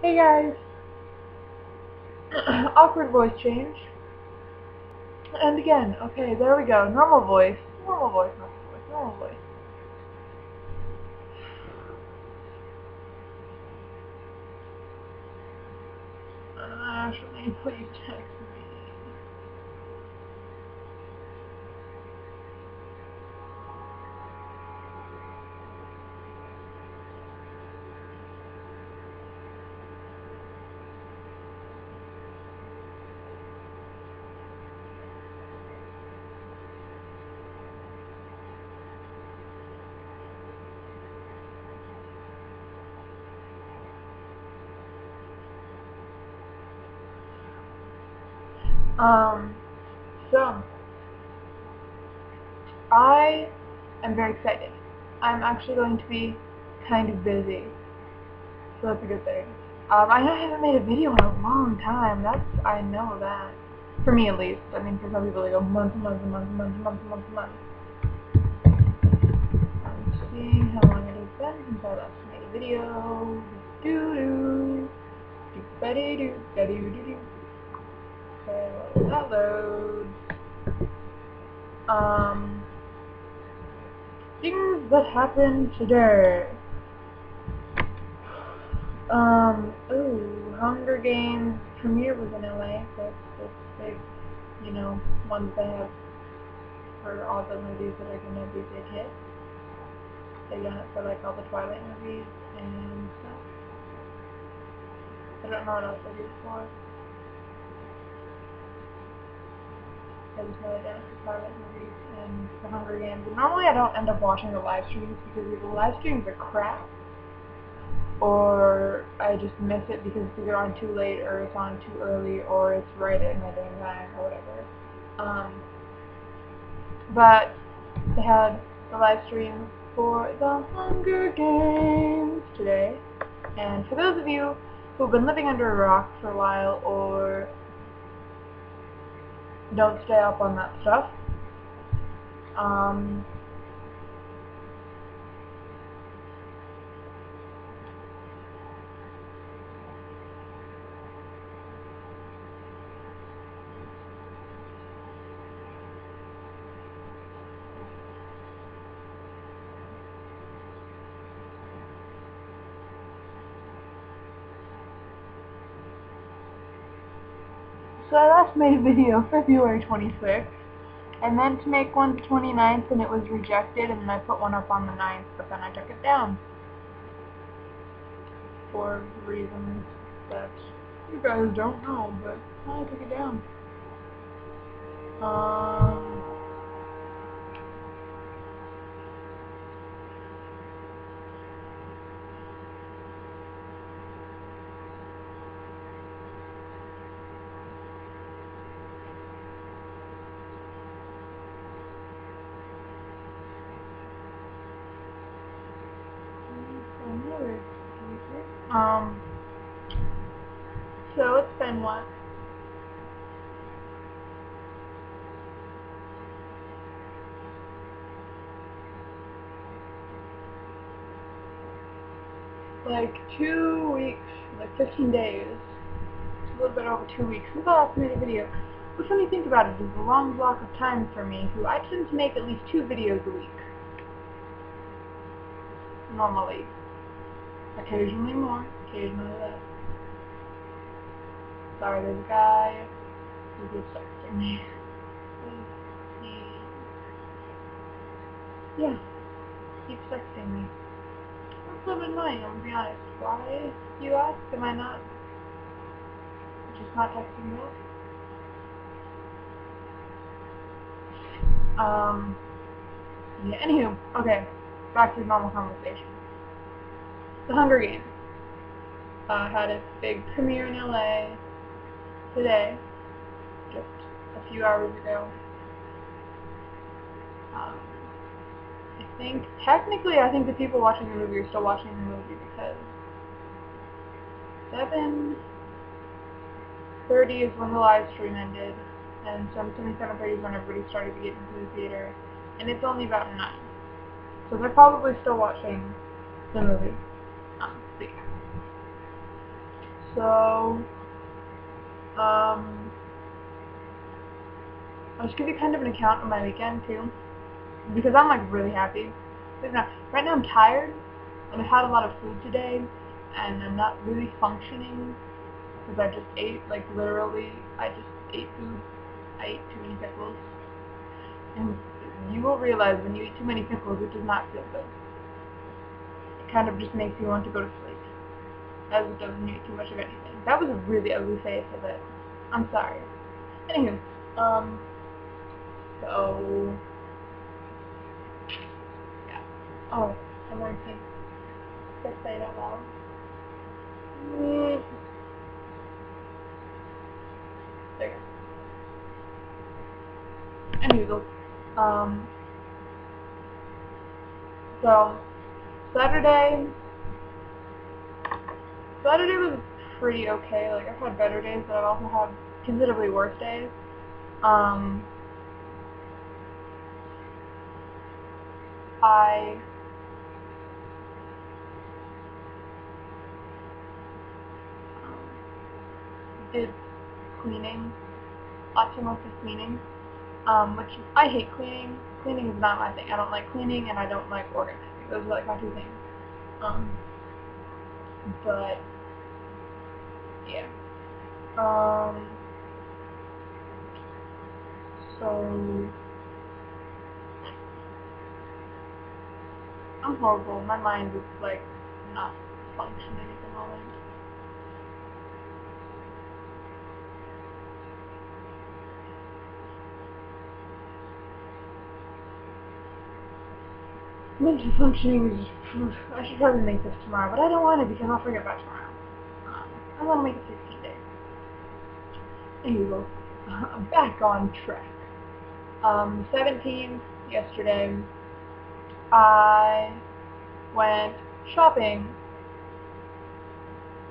Hey guys! Awkward voice change. And again, okay, there we go. Normal voice. Normal voice, normal voice, normal voice. Ashley, please text me. So, I am very excited. I'm actually going to be kind of busy, so that's a good thing. I know I haven't made a video in a long time. I know that. For me at least. I mean, for some people they go months and months and months and months and months and months and months. I'm seeing how long it has been since I last made a video. Doo-doo. Doo-ba-dee-doo. Da-doo-doo-doo. Okay, well, that loads. Things that happened today. Hunger Games premiere was in LA, so it's big, ones they have for all the movies that are gonna be big hits. They've done it for like all the Twilight movies and stuff. I don't know what else they do it for. I just know they've done it for Twilight movies and the Hunger Games. And normally I don't end up watching the live streams because either the live streams are crap or I just miss it because it's either on too late or it's on too early or it's right at my damn time or whatever. But they had the live stream for the Hunger Games today. And for those of you who've been living under a rock for a while or don't stay up on that stuff, so I last made a video February 26th, and then to make one the 29th, and it was rejected, and then I put one up on the 9th, but then I took it down. For reasons that you guys don't know, but I took it down. So it's been what? Like 2 weeks, like 15 days. It's a little bit over 2 weeks since I last made a video. Which when you think about it is a long block of time for me, who I tend to make at least 2 videos a week. Normally. Occasionally more, occasionally less. Sorry, there's a guy who keeps texting me. Yeah, keeps texting me. That's a little bit annoying, I'm gonna be honest. Why, you ask? Am I not just not texting back? Yeah, anywho, okay, back to the normal conversation. The Hunger Games had its big premiere in LA today, just a few hours ago. I think the people watching the movie are still watching the movie because 7:30 is when the live stream ended, and so I'm assuming 7:30 is when everybody started to get into the theater, and it's only about 9. So they're probably still watching the movie. So, I'll just give you kind of an account of my weekend too, because I'm like really happy. Right now I'm tired, and I've had a lot of food today, and I'm not really functioning because I just ate, like literally, I just ate food. I ate too many pickles, and you will realize when you eat too many pickles, it does not feel good. It kind of just makes you want to go to sleep, as it does when you eat too much of anything. That was a really ugly face of it. I'm sorry. Anywho, so, yeah. Oh, I'm going to say it out loud. There you go. Anywho, so, Saturday was pretty okay. Like, I've had better days, but I've also had considerably worse days. I did cleaning, lots of cleaning, which I hate cleaning. Cleaning is not my thing. I don't like cleaning, and I don't like organizing. Those are like my two things. But yeah. So I'm horrible. My mind is like not functioning at the moment. Mental functioning is just, I should probably make this tomorrow, but I don't want to because I'll forget about tomorrow. I want to make it 16 days. Anyway, I'm back on track. 17th, yesterday, I went shopping.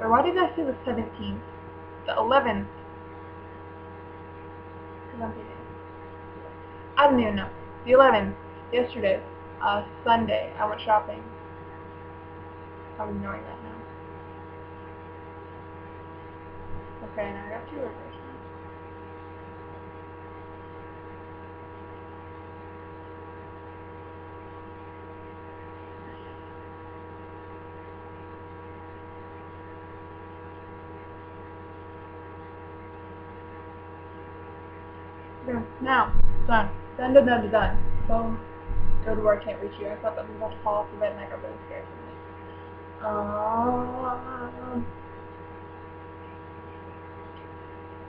Or why did I say the 17th? The 11th. Because I'm thinking. I don't even know. The 11th, yesterday, Sunday, I went shopping. I'm ignoring that now. Okay, now I got two reversions. Now, done. Done. Phone. Go to work, can't reach you. I thought that was about to fall off the bed and I got really scared from it.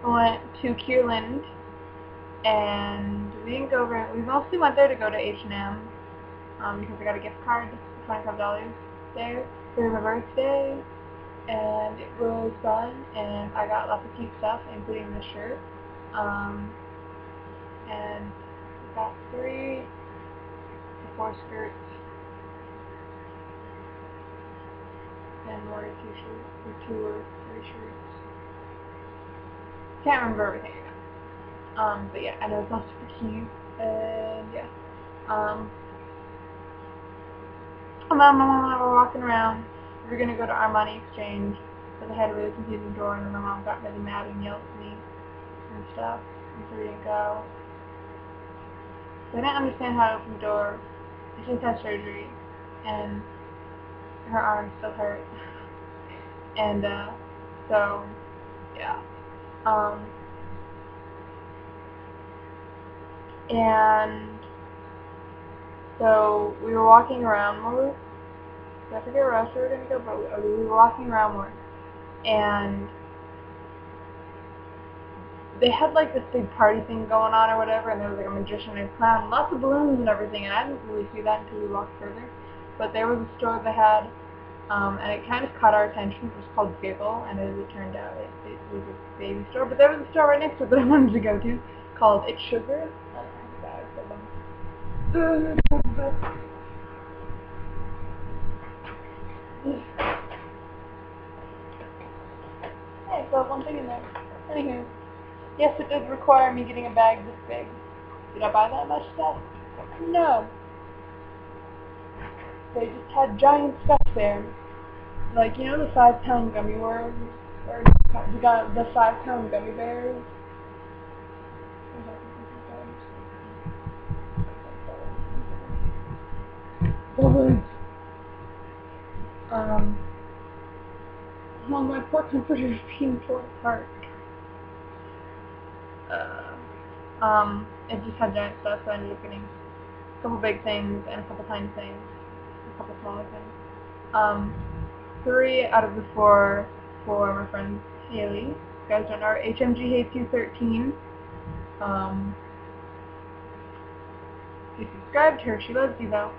I went to Kierland, and we didn't go over. We mostly went there to go to H&M, because I got a gift card, $25 there for my birthday, and it was fun, and I got lots of cute stuff, including this shirt, and I got 3 or 4 skirts, and more t-shirts, or 2 or 3 shirts. Can't remember everything I got. But yeah, I know it's all super cute, and yeah. And then my mom and I were walking around. We were going to go to Armani Exchange, but they had a really confusing door, and then my mom got really mad and yelled at me and stuff, and so we didn't go. So I didn't understand how to open the door. She just had surgery, and her arm still hurt. And, so, yeah. And so we were walking around more. I forget where else we were going to go, but we were walking around more. And they had like this big party thing going on or whatever, and there was like a magician and a clown, lots of balloons and everything, and I didn't really see that until we walked further. But there was a store they had, and it kind of caught our attention. It was called Giggle, and as it turned out, it was a baby store. But there was a store right next to it that I wanted to go to called It's Sugar. Hey, so one thing in there. Anywho, yes, it did require me getting a bag this big. Did I buy that much stuff? No. They just had giant stuff there. Like, you know the 5-pound gummy worms? Or we got the 5-pound gummy bears. Oh, my poor comforter is being torn apart. It just had giant stuff, so I ended up getting a couple big things and a couple tiny things, a couple smaller things. 3 out of the 4 for my friend Haley. You guys don't know her, HMGH213. If you subscribe to her, she loves you though.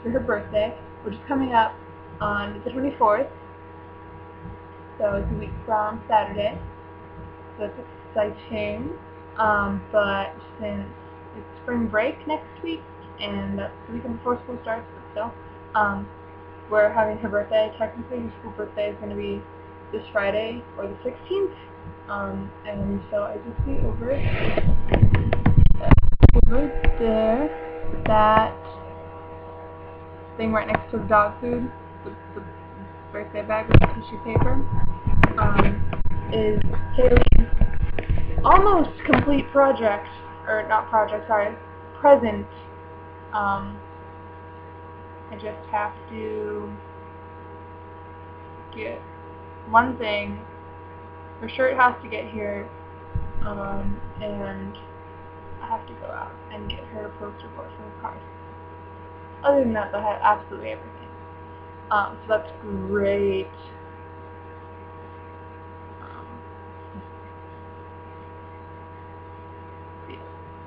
For her birthday, which is coming up on the 24th, so it's a week from Saturday. So it's exciting. But since it's spring break next week, and that's the weekend before school starts, but still, we're having her birthday. Technically, her school birthday is going to be this Friday, or the 16th, and so I just see over there, that thing right next to the dog food, the birthday bag with tissue paper, is Haley's almost complete project, or not project, sorry, present. I just have to get one thing. For sure it has to get here, and I have to go out and get her a poster board for the cars. Other than that, I have absolutely everything. So that's great.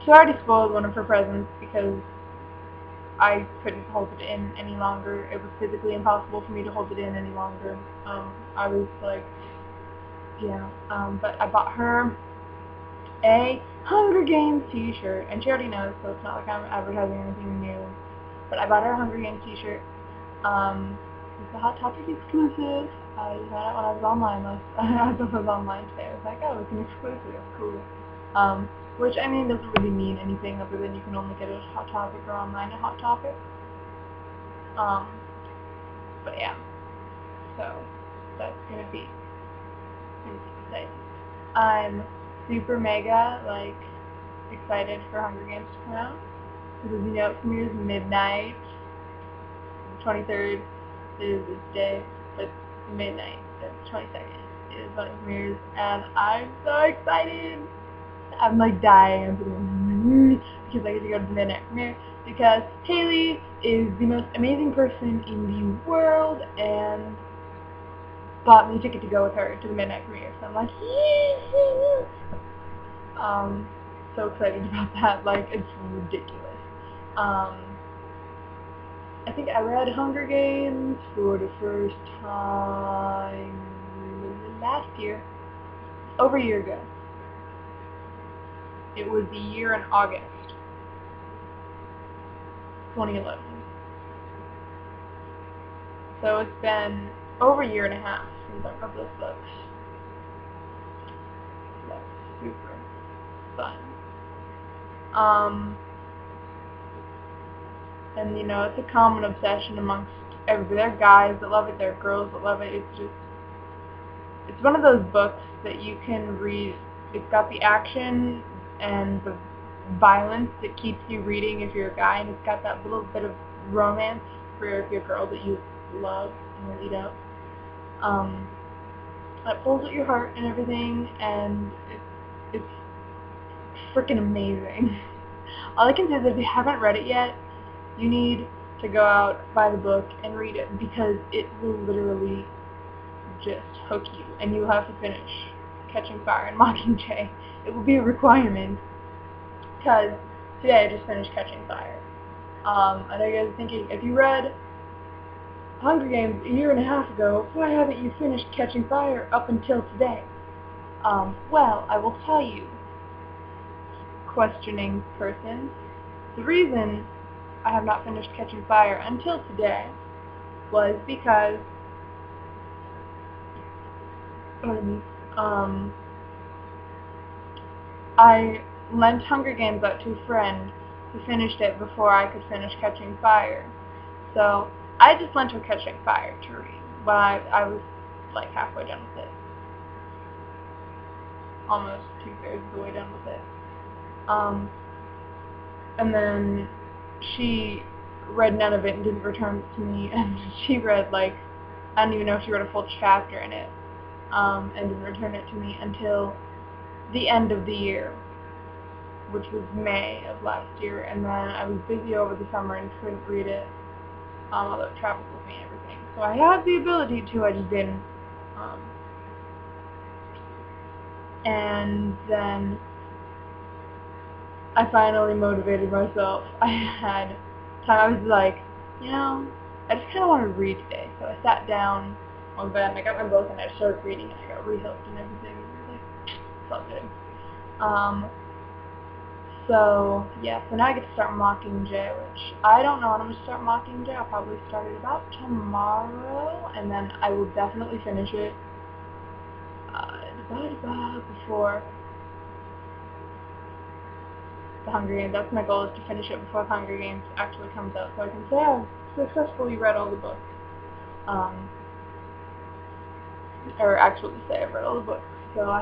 She already spoiled one of her presents because I couldn't hold it in any longer. It was physically impossible for me to hold it in any longer. I was like, yeah. But I bought her a Hunger Games t-shirt, and she already knows, so it's not like I'm advertising anything new. But I bought her a Hunger Games t-shirt. It's a Hot Topic exclusive. I just found out when I was online I was online today. I was like, oh, it's an exclusive. That's cool. Which, I mean, doesn't really mean anything other than you can only get it at Hot Topic or online at Hot Topic. But yeah. So, that's gonna be exciting. I'm super mega, like, excited for Hunger Games to come out. Because, you know, it premieres midnight. The 23rd is this day, but midnight, the 22nd, is when it premieres, and I'm so excited! I'm like dying. I'm sitting because I get to go to the midnight premiere, because Haley is the most amazing person in the world, and bought me a ticket to go with her to the midnight premiere. So I'm like, so excited about that. Like, it's ridiculous. I think I read Hunger Games for the first time last year, over a year ago. It was the year in August 2011. So it's been over a year and a half since I read those books. That's super fun. And you know, it's a common obsession amongst everybody. There are guys that love it, there are girls that love it. It's one of those books that you can read. It's got the action and the violence that keeps you reading if you're a guy, and it's got that little bit of romance for if you're a girl that you love and really don't. That pulls at your heart and everything, and it's freaking amazing. All I can say is if you haven't read it yet, you need to go out, buy the book, and read it, because it will literally just hook you, and you have to finish Catching Fire and Mockingjay. It will be a requirement, because today I just finished Catching Fire. I know you guys are thinking, if you read Hunger Games a year and a half ago, why haven't you finished Catching Fire up until today? Well, I will tell you, questioning person, the reason I have not finished Catching Fire until today was because, I lent Hunger Games out to a friend who finished it before I could finish Catching Fire. So I just lent her Catching Fire to read, but I was like halfway done with it. Almost 2/3 of the way done with it. And then she read none of it and didn't return it to me, and she read, like, I don't even know if she read a full chapter in it, and didn't return it to me until the end of the year, which was May of last year, and then I was busy over the summer and couldn't read it, although it traveled with me and everything. So I had the ability to, I just didn't. And then I finally motivated myself. I had time. I was like, you know, I just kind of want to read today. So I sat down on bed and I got my book and I started reading and I got rehooked and everything. It felt good. So yeah, so now I get to start Mockingjay, which I don't know when I'm going to start Mockingjay. I'll probably start it about tomorrow, and then I will definitely finish it before the Hunger Games. That's my goal, is to finish it before the Hunger Games actually comes out, so I can say I've successfully read all the books. Or actually say I've read all the books. So I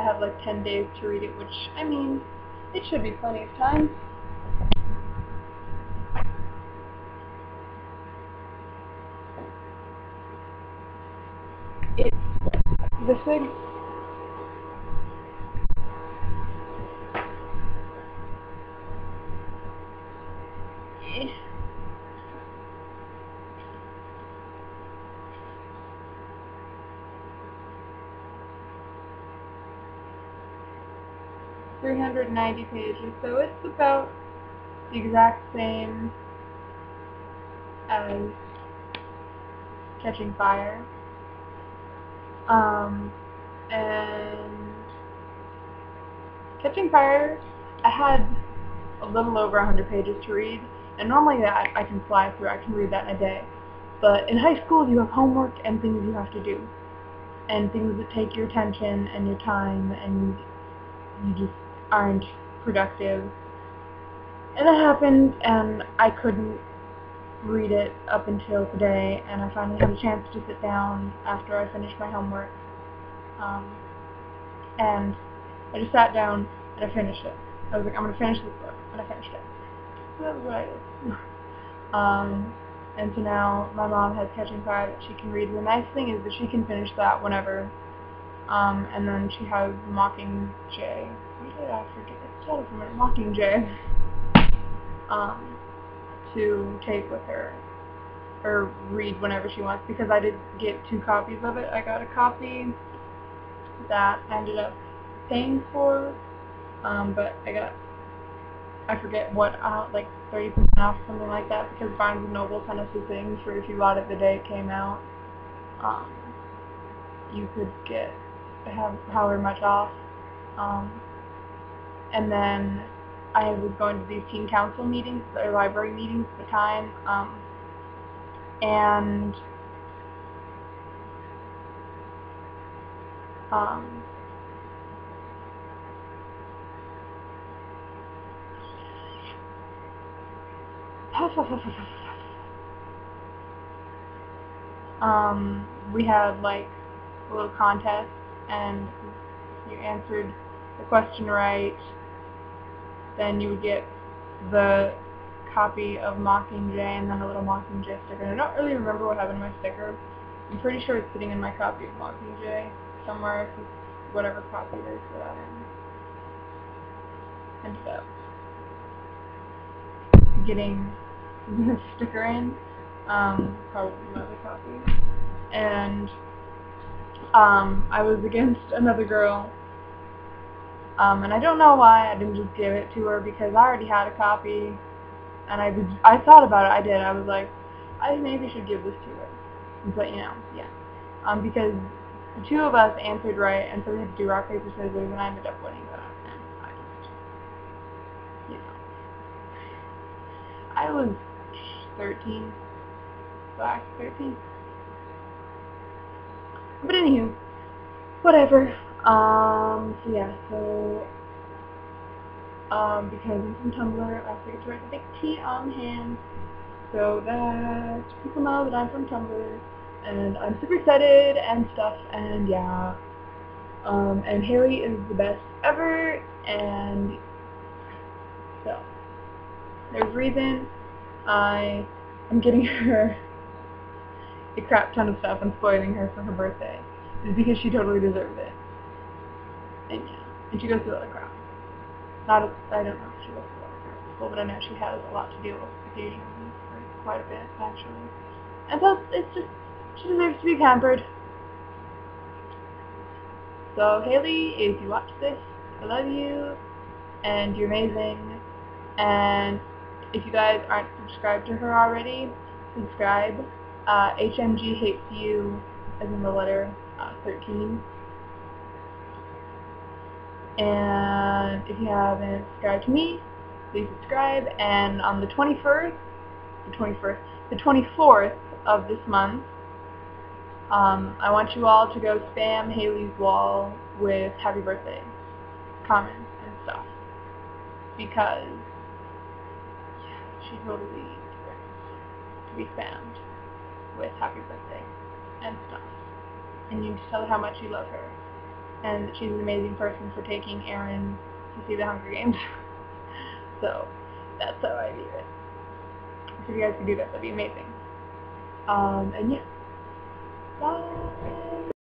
have like 10 days to read it, which, I mean, it should be plenty of time. It's the thing. Eh. 390 pages, so it's about the exact same as Catching Fire. And Catching Fire, I had a little over 100 pages to read, and normally that I can fly through. I can read that in a day. But in high school, you have homework and things you have to do, and things that take your attention and your time, and you just aren't productive. And that happened, and I couldn't read it up until today, and I finally had a chance to sit down after I finished my homework. And I just sat down and I finished it. I was like, I'm going to finish this book, and I finished it. So that was what I did. And so now my mom has Catching Fire that she can read. The nice thing is that she can finish that whenever. And then she has Mockingjay. What did I forget? It's totally from it. Mockingjay. To take with her, or read whenever she wants, because I did get 2 copies of it. I got a copy that I ended up paying for, but I forget what, like 30% off, something like that, because Barnes & Noble sent us a thing for if you bought it the day it came out, you could have however much off. And then I was going to these teen council meetings, or library meetings at the time, and we had like a little contest, and if you answered the question right, then you would get the copy of Mockingjay and then a little Mockingjay sticker. And I don't really remember what happened to my sticker. I'm pretty sure it's sitting in my copy of Mockingjay somewhere, if it's whatever copy it is that I ended up getting the sticker in. Probably my other copy. And I was against another girl, and I don't know why I didn't just give it to her, because I already had a copy, and I thought about it. I did. I was like, I maybe should give this to her, but you know, yeah, because the 2 of us answered right, and so we had to do rock paper scissors, and I ended up winning that, and I just, you know, I was 13, black 13. But anywho, whatever. So yeah, so because I'm from Tumblr. I forget to write the big T on hand, so that people know that I'm from Tumblr, and I'm super excited and stuff, and yeah. And Haley is the best ever, and so there's a reason I am getting her a crap ton of stuff and spoiling her for her birthday. It's because she totally deserves it. And yeah, and she goes through a lot of crap. I don't know if she goes through a lot of crap at school, but I know she has a lot to deal with occasionally, or quite a bit actually. And so it's just, she deserves to be pampered. So Haley, if you watch this, I love you, and you're amazing, and if you guys aren't subscribed to her already, subscribe. HMG hates you, as in the letter 13. And if you haven't subscribed to me, please subscribe. And on the 24th of this month, I want you all to go spam Haley's wall with happy birthday comments and stuff, because she totally deserves to be spammed with happy birthday and stuff. And you tell her how much you love her, and that she's an amazing person for taking Aaron to see the Hunger Games. So that's how I view it. So if you guys could do that, that'd be amazing. And yeah. Bye.